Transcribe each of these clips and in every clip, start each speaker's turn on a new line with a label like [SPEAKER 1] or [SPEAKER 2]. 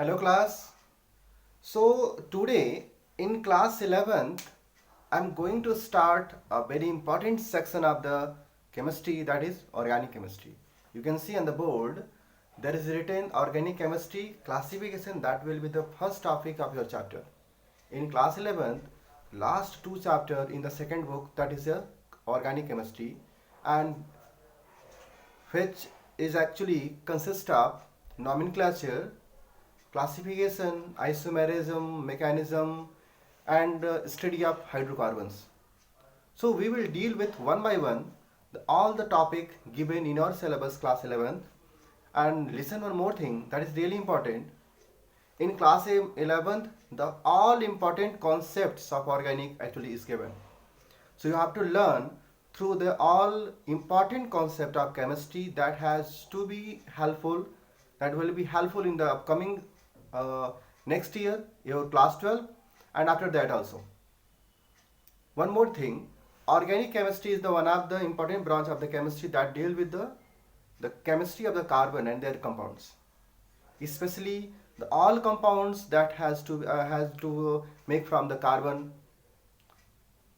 [SPEAKER 1] Hello class. So today in class 11th I'm going to start a very important section of the chemistry, that is organic chemistry. You can see on the board there is written organic chemistry classification. That will be the first topic of your chapter. In class 11th, last two chapter in the second book, that is organic chemistry, and which is actually consist of nomenclature, classification, isomerism, mechanism, and study of hydrocarbons. So we will deal with one by one all the topic given in our syllabus class 11th. And listen one more thing that is really important. In class 11th, the all important concepts of organic actually is given. So you have to learn through the all important concept of chemistry that has to be helpful, that will be helpful in the upcoming next year, your class 12, and after that also. One more thing, organic chemistry is the one of the important branch of the chemistry that deal with the chemistry of the carbon and their compounds, especially the all compounds that has to make from the carbon.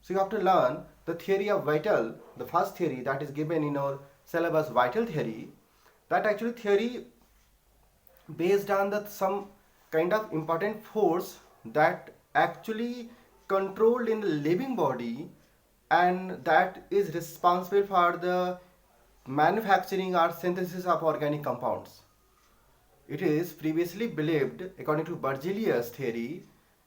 [SPEAKER 1] So you have to learn the theory of vital, the first theory that is given in our syllabus, vital theory. That actually theory based on the some kind of important force that actually controlled in the living body, and that is responsible for the manufacturing or synthesis of organic compounds. It is previously believed, according to Berzelius theory,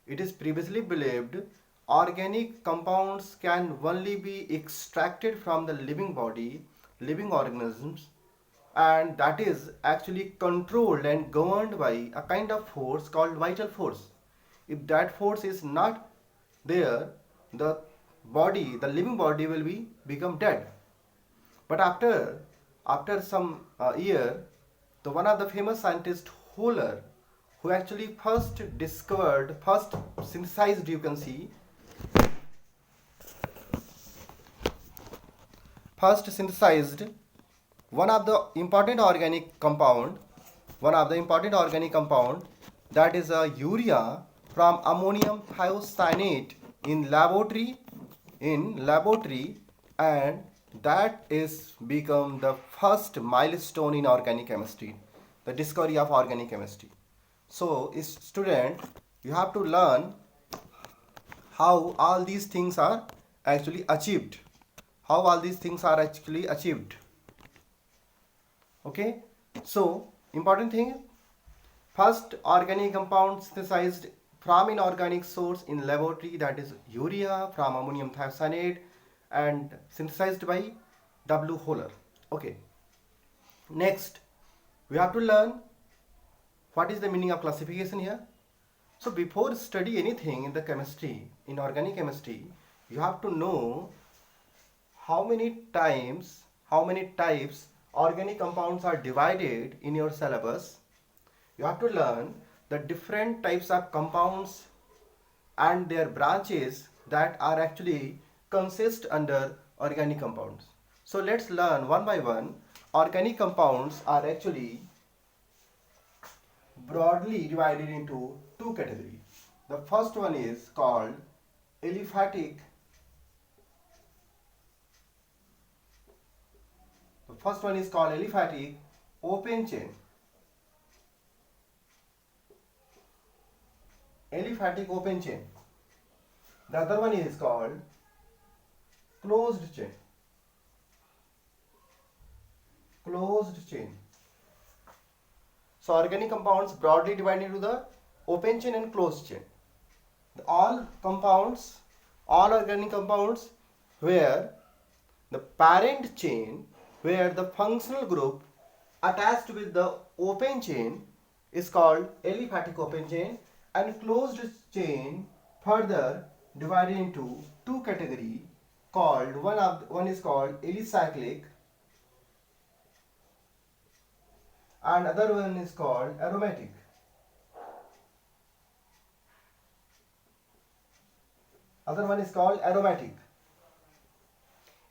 [SPEAKER 1] it is previously believed organic compounds can only be extracted from the living body, living organisms, and that is actually controlled and governed by a kind of force called vital force. If that force is not there, the body, the living body will be become dead. But after some year, the one of the famous scientist Hohler, who actually first synthesized, you can see, first synthesized one of the important organic compound, that is a urea from ammonium thiocyanate in laboratory, and that is become the first milestone in organic chemistry, the discovery of organic chemistry. So student, you have to learn how all these things are actually achieved, okay. So important thing, first organic compound synthesized from inorganic source in laboratory, that is urea from ammonium thiocyanate, and synthesized by W. Hohler. Okay. Next, we have to learn what is the meaning of classification here. So before study anything in the chemistry, in organic chemistry, you have to know how many types organic compounds are divided in your syllabus. You have to learn the different types of compounds and their branches that are actually consist under organic compounds. So let's learn one by one. Organic compounds are actually broadly divided into two categories. The first one is called aliphatic. Open chain. Aliphatic open chain. The other one is called closed chain. So organic compounds broadly divided into the open chain and closed chain. All organic compounds where the parent chain, where the functional group attached with the open chain is called aliphatic open chain, and closed chain further divided into two categories, called one is called alicyclic and other one is called aromatic.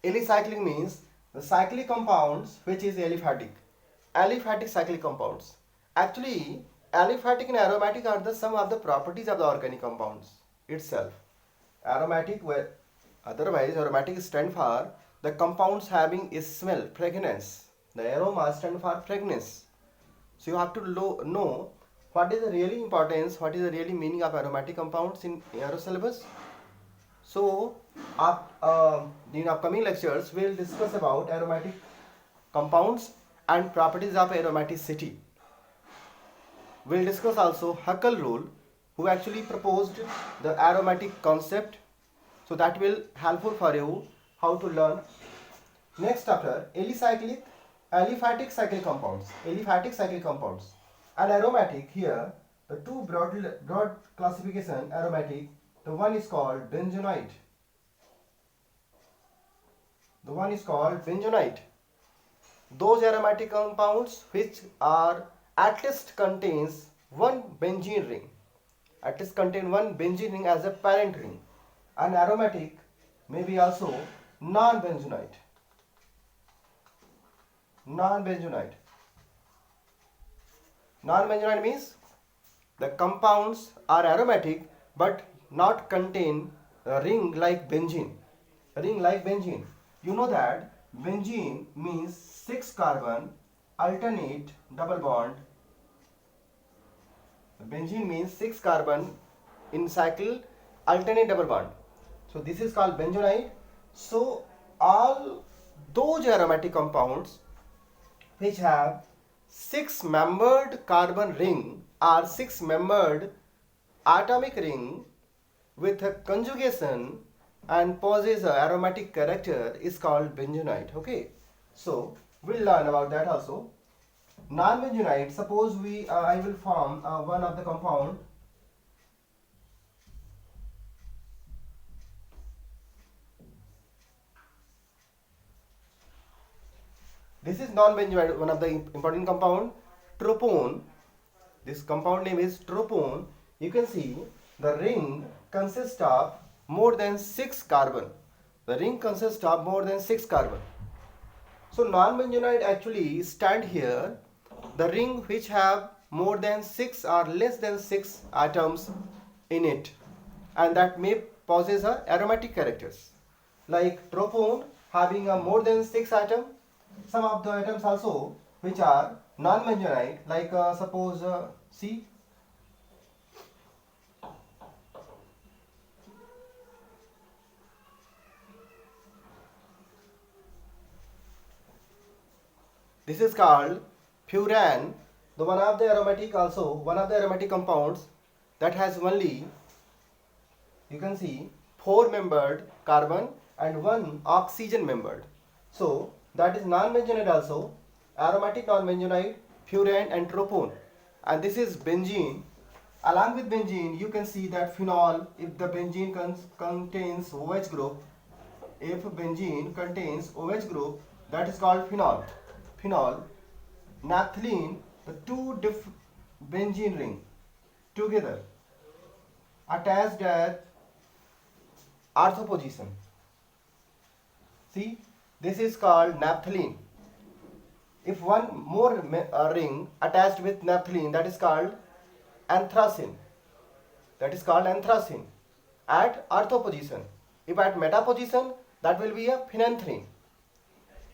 [SPEAKER 1] Alicyclic means the cyclic compounds which is aliphatic cyclic compounds. Actually, aliphatic and aromatic are the sum of the properties of the organic compounds itself. Aromatic, where otherwise aromatic stand for the compounds having a smell, fragrance. The aroma stand for fragrance. So you have to know what is the really importance, what is the really meaning of aromatic compounds in your syllabus. So in upcoming lectures we will discuss about aromatic compounds and properties of aromaticity. We will discuss also Huckel rule, who actually proposed the aromatic concept. So that will helpful for you how to learn. Next chapter, aliphatic cyclic compounds. Aliphatic cyclic compounds and aromatic. Here the two broad classification aromatic. The one is called benzoate. The one is called benzoate. Those aromatic compounds which are at least contains one benzene ring. At least contain one benzene ring as a parent ring. And aromatic may be also non-benzoate. Non-benzoate. Non-benzoate means the compounds are aromatic but not contain a ring like benzene. Ring like benzene. You know that benzene means 6 carbon alternate double bond. Benzene means 6 carbon in cycle alternate double bond. So this is called benzoate. So all those aromatic compounds which have 6 membered carbon ring or 6 membered atomic ring with a conjugation and possess a aromatic character is called benzoate. Okay, so we'll learn about that also. Non-benzoate, suppose I will form one of the compound. This is non-benzoate, one of the important compound, tropone. This compound name is tropone. You can see the ring consists of more than 6 carbon. The ring consists of more than 6 carbon. So non-benzoate actually stand here the ring which have more than 6 or less than 6 atoms in it, and that may possess a aromatic characters. Like tropone having a more than 6 atom. Some of the atoms also which are non-benzoate, like suppose C. This is called furan, the one of the aromatic compounds that has only, you can see, 4 membered carbon and 1 oxygen membered. So that is non-benzoate also, aromatic non-benzoate, furan and tropone. And this is benzene. Along with benzene, you can see that phenol, if the benzene contains OH group, if benzene contains OH group, that is called phenol. Phenol, naphthalene, the two benzene ring together attached at ortho position. See, this is called naphthalene. If one more ring attached with naphthalene, that is called anthracene. That is called anthracene at ortho position. If at meta position, that will be a phenanthrene.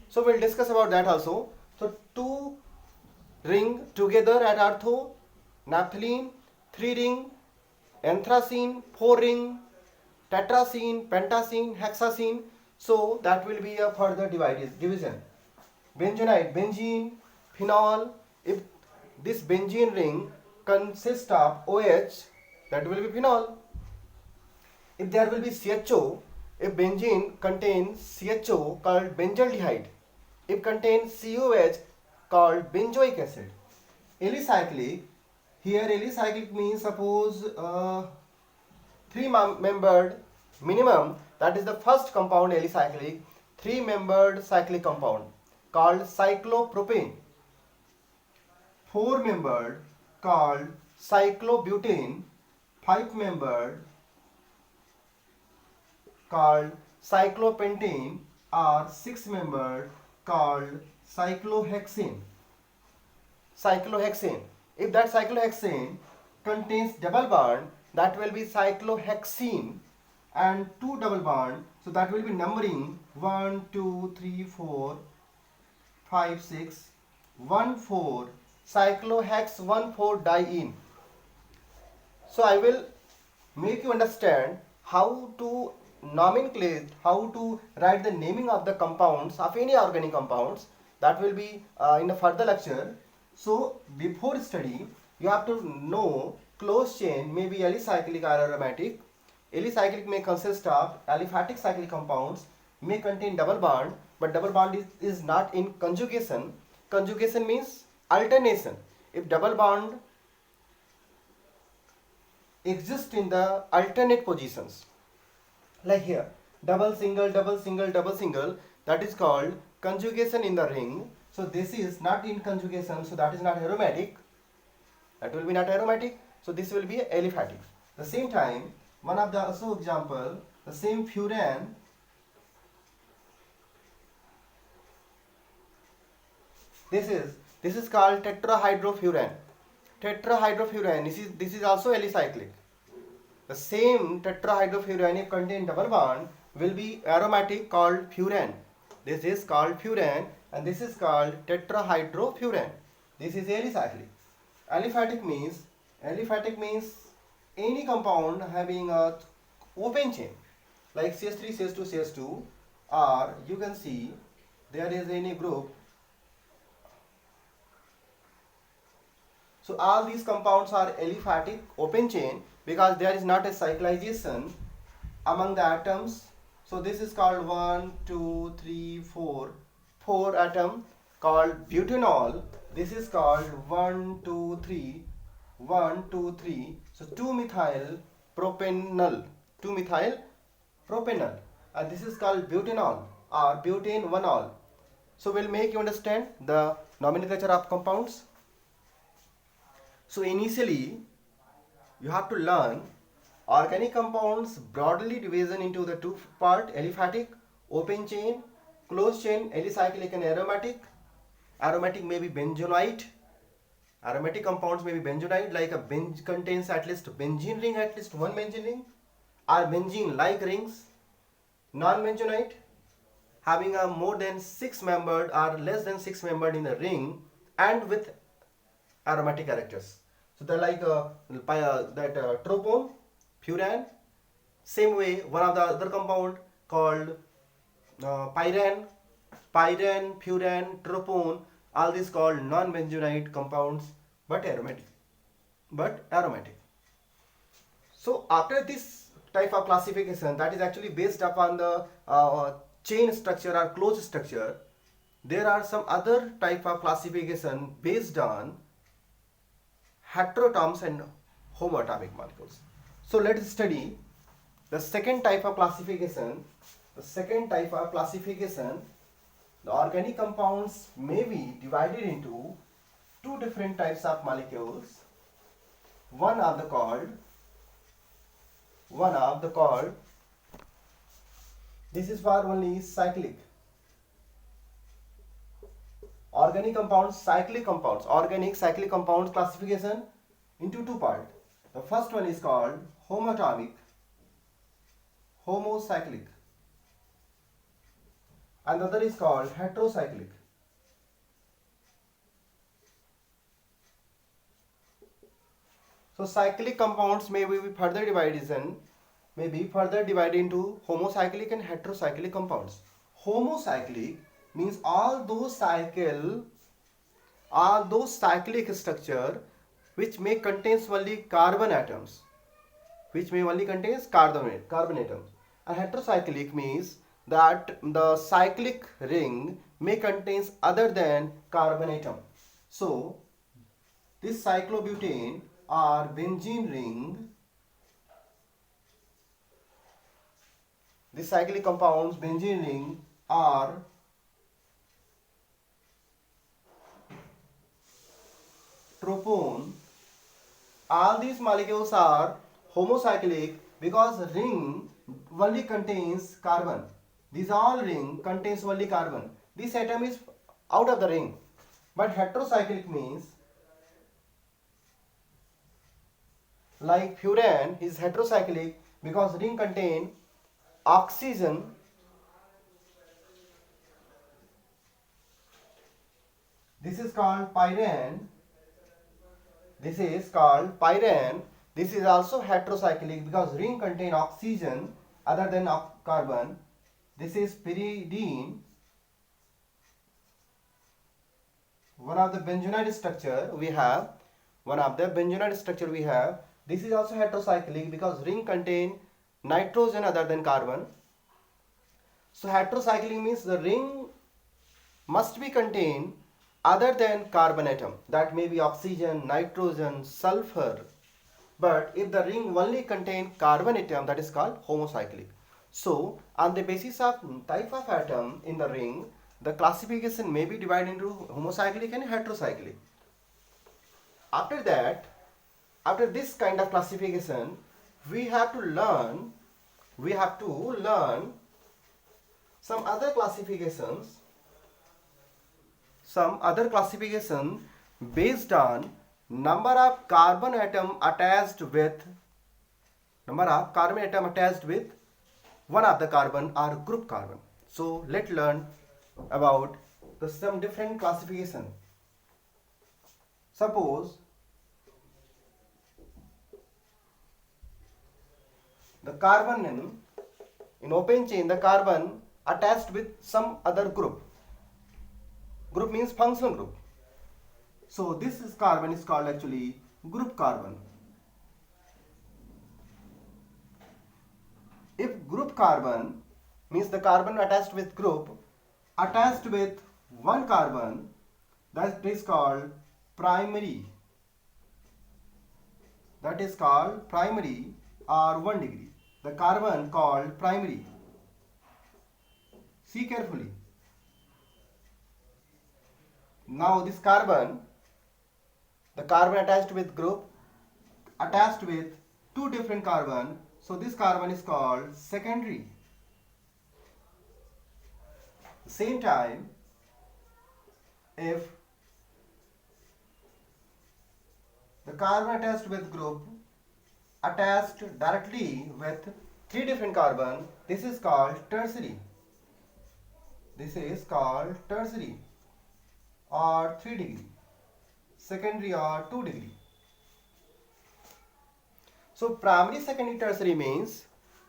[SPEAKER 1] So we'll discuss about that also. So two ring together at ortho, naphthalene, 3 ring, anthracene, 4 ring, tetracene, pentacene, hexacene. So that will be a further division. Benzoate, benzene, phenol. If this benzene ring consists of OH, that will be phenol. If there will be CHO, if benzene contains CHO called benzaldehyde. If contains COH called benzoic acid. Alicyclic, here alicyclic means suppose 3 membered minimum, that is the first compound alicyclic, 3 membered cyclic compound called cyclopropane. 4 membered called cyclobutane. 5 membered called cyclopentane, or 6 membered called cyclohexane. Cyclohexane. If that cyclohexane contains double bond, that will be cyclohexene, and two double bond, so that will be numbering 1 2 3 4 5 6 1 4, cyclohex 1 4 diene. So I will make you understand how to nomenclate, how to write the naming of the compounds of any organic compounds. That will be in a further lecture. So before study, you have to know closed chain may be alicyclic or aromatic. Alicyclic may consist of aliphatic cyclic compounds, may contain double bond, but double bond is not in conjugation. Conjugation means alternation. If double bond exist in the alternate positions, like here double single double single double single, that is called conjugation in the ring. So this is not in conjugation, so that is not aromatic, that will be not aromatic, so this will be aliphatic. The same time, one of the also example, the same furan, this is called tetrahydrofuran. Tetrahydrofuran, this is also alicyclic. The same tetrahydrofuran, if contain double bond, will be aromatic, called furan. This is called furan, and this is called tetrahydrofuran. This is alicyclic. Aliphatic means any compound having a open chain, like CH3, CH2, CH2, or you can see there is any group. So all these compounds are aliphatic, open chain, because there is not a cyclization among the atoms. So this is called 1 2 3 4, 4 atom, called butanol. This is called 1 2 3, 1 2 3. So 2-methyl propanol, 2-methyl propanol, and this is called butanol or butane-1-ol. So we'll make you understand the nomenclature of compounds. So initially you have to learn organic compounds broadly division into the two part: aliphatic, open chain, closed chain, alicyclic and aromatic. Aromatic may be benzoate. Aromatic compounds may be benzoate, like a benz contains at least benzene ring, at least one benzene ring, or benzene like rings. Non-benzoate having a more than 6 membered or less than 6 membered in the ring and with aromatic characters. So they're like tropone, furan. Same way, one of the other compound called pyran, furan, tropone, all these called non-benzoate compounds, but aromatic. So after this type of classification, that is actually based upon the chain structure or closed structure, there are some other type of classification based on heteroatoms and homoatomic molecules. So let us study the second type of classification. The organic compounds may be divided into two different types of molecules. One of the called, this is for only cyclic. Organic compounds, cyclic compounds. Organic cyclic compounds classification into two parts. The first one is called homoatomic, homocyclic, and the other is called heterocyclic. So cyclic compounds may be further divided into homocyclic and heterocyclic compounds. Homocyclic means all those cyclic structure which may contains only carbon atoms, which may only contains carbon atoms. And heterocyclic means that the cyclic ring may contains other than carbon atom. So this cyclobutane or benzene ring, the cyclic compounds benzene ring are tropone. All these molecules are homocyclic because ring only contains carbon. These all ring contains only carbon. This atom is out of the ring. But heterocyclic means Like furan is heterocyclic because ring contain oxygen. This is called pyran. This is called pyran. This is also heterocyclic because ring contain oxygen other than carbon. This is pyridine, one of the benzoate structure we have. This is also heterocyclic because ring contain nitrogen other than carbon. So heterocyclic means the ring must be contain other than carbon atom. That may be oxygen, nitrogen, sulfur. But if the ring only contain carbon atom, that is called homocyclic. So on the basis of type of atom in the ring, the classification may be divided into homocyclic and heterocyclic. After that, after this kind of classification, we have to learn some other classifications based on number of carbon atom attached with one of the carbon or group carbon. So let's learn about some different classification. Suppose the carbon in open chain, the carbon attached with some other group. Group means functional group. So this is carbon is called actually group carbon. If group carbon means the carbon attached with group attached with one carbon, that is called primary. That is called primary or 1 degree. The carbon called primary. See carefully. Now this carbon, the carbon attached with group attached with two different carbon, so this carbon is called secondary. Same time, if the carbon attached with group attached directly with three different carbon, this is called tertiary. This is called tertiary or 3 degree, secondary or 2 degree. So primary, secondary, tertiary means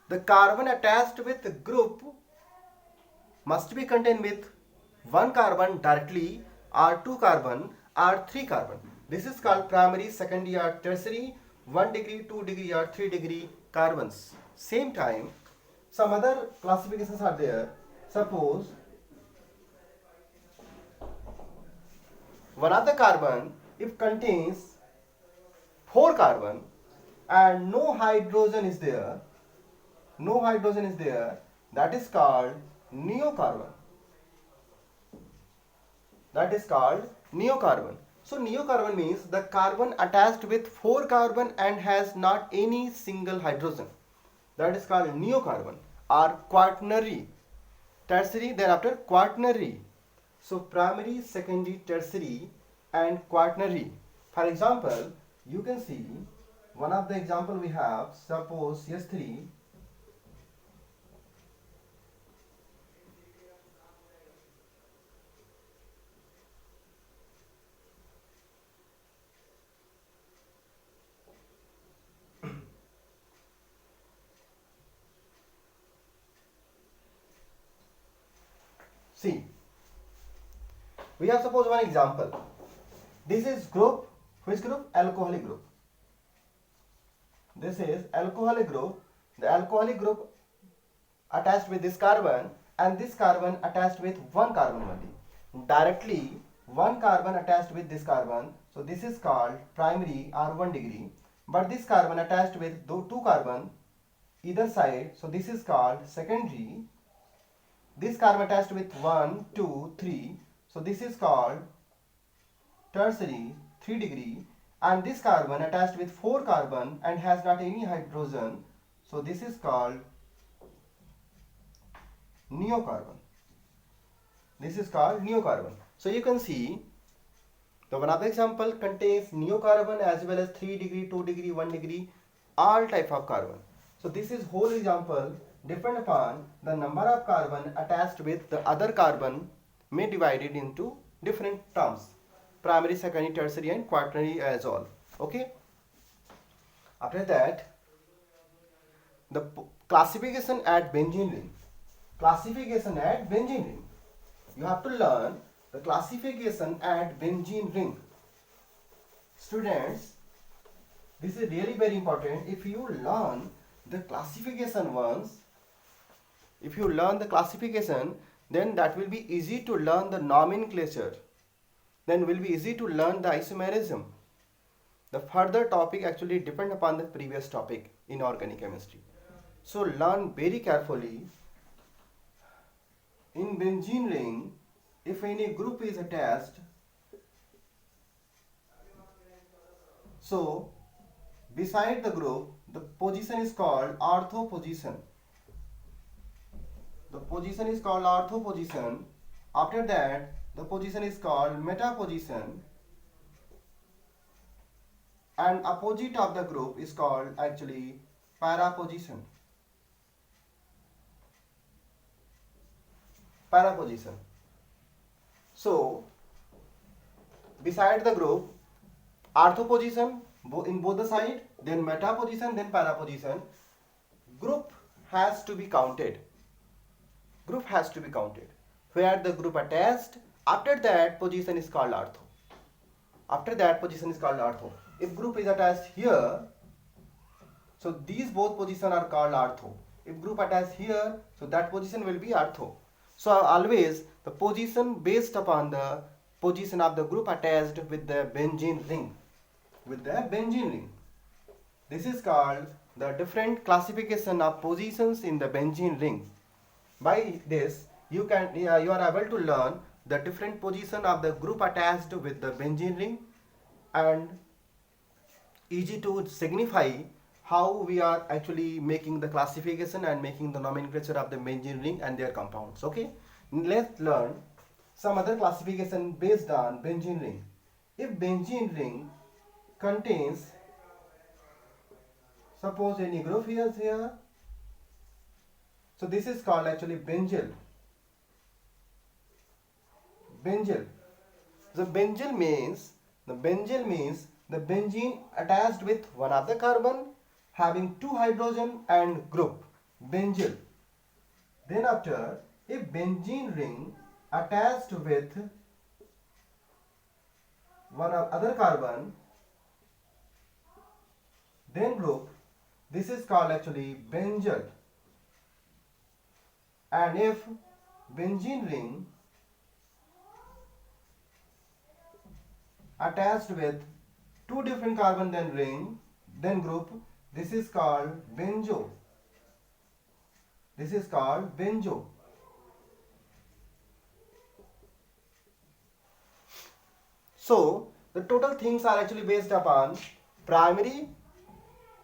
[SPEAKER 1] the carbon attached with the group must be contained with one carbon directly or two carbon or three carbon. This is called primary, secondary or tertiary, 1 degree, 2 degree or 3 degree carbons. Same time, some other classifications are there. Suppose one of the carbon if contains 4 carbon and no hydrogen is there, that is called neocarbon. So neocarbon means the carbon attached with 4 carbon and has not any single hydrogen. That is called neocarbon or quaternary. Tertiary, then after quaternary. So primary, secondary, tertiary and quaternary. For example, you can see one of the example we have, suppose S3. See, we have suppose one example. This is group, which group? Alcoholic group. This is alcoholic group. The alcoholic group attached with this carbon and this carbon attached with one carbon only. Directly one carbon attached with this carbon. So this is called primary or 1 degree. But this carbon attached with two carbon either side. So this is called secondary. This carbon attached with 1, 2, 3. So this is called tertiary, 3 degree. And this carbon attached with 4 carbon and has not any hydrogen. So this is called neocarbon. So you can see the one other example contains neocarbon as well as 3 degree, 2 degree, 1 degree. all type of carbon. So this is whole example depend upon the number of carbon attached with the other carbon may divided into different terms, primary, secondary, tertiary and quaternary as all. Okay. After that, the classification at benzene ring. Classification at benzene ring. You have to learn the classification at benzene ring. Students, this is really very important. If you learn the classification once, if you learn the classification, then that will be easy to learn the nomenclature. Then will be easy to learn the isomerism. The further topic actually depend upon the previous topic in organic chemistry. So learn very carefully. In benzene ring, if any group is attached, so beside the group, the position is called ortho position. The position is called ortho position. After that, the position is called meta position. And opposite of the group is called actually para position. Para position. So, beside the group, ortho position in both the side, then meta position, then para position. Group has to be counted. Group has to be counted. Where the group attached, after that position is called ortho. After that position is called ortho. If group is attached here, so these both positions are called ortho. If group attached here, so that position will be ortho. So always the position based upon the position of the group attached with the benzene ring. With the benzene ring. This is called the different classification of positions in the benzene ring. By this, you are able to learn the different position of the group attached with the benzene ring and easy to signify how we are actually making the classification and making the nomenclature of the benzene ring and their compounds. Okay, let's learn some other classification based on benzene ring. If benzene ring contains, suppose any group is here, so this is called actually benzyl. Benzyl. The benzyl means the benzene attached with one of the carbon having two hydrogen and group benzyl. Then after, if benzene ring attached with one of other carbon, then group, this is called actually benzyl. And if benzene ring attached with two different carbon then ring, then group, this is called benzo. This is called benzo. So the total things are actually based upon primary,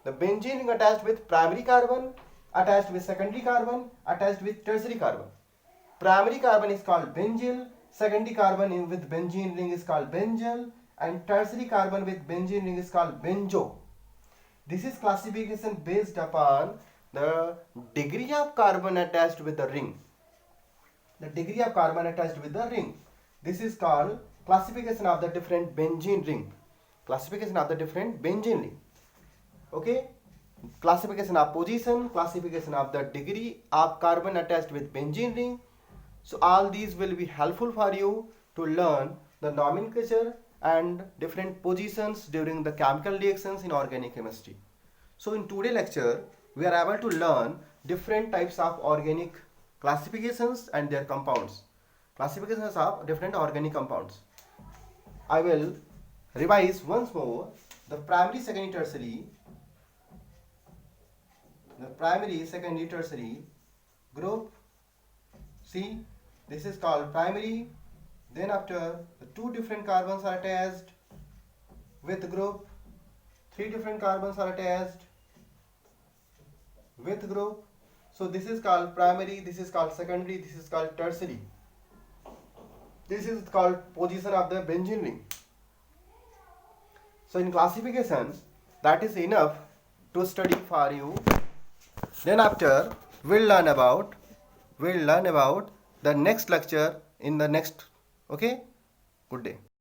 [SPEAKER 1] the benzene ring attached with primary carbon, attached with secondary carbon, attached with tertiary carbon. Primary carbon is called benzyl, secondary carbon with benzene ring is called benzyl, and tertiary carbon with benzene ring is called benzo. This is classification based upon the degree of carbon attached with the ring. The degree of carbon attached with the ring. This is called classification of the different benzene ring. Classification of the different benzene ring. Okay. Classification of position, classification of the degree of carbon attached with benzene ring. So all these will be helpful for you to learn the nomenclature and different positions during the chemical reactions in organic chemistry. So in today's lecture, we are able to learn different types of organic classifications and their compounds. Classifications of different organic compounds. I will revise once more the primary, secondary, tertiary. The primary, secondary, tertiary group. See, this is called primary. Then after, the two different carbons are attached with the group, three different carbons are attached with group. So this is called primary, this is called secondary, this is called tertiary. This is called position of the benzene ring. So in classification, that is enough to study for you. Then after we'll learn about the next lecture in the next. Okay, good day.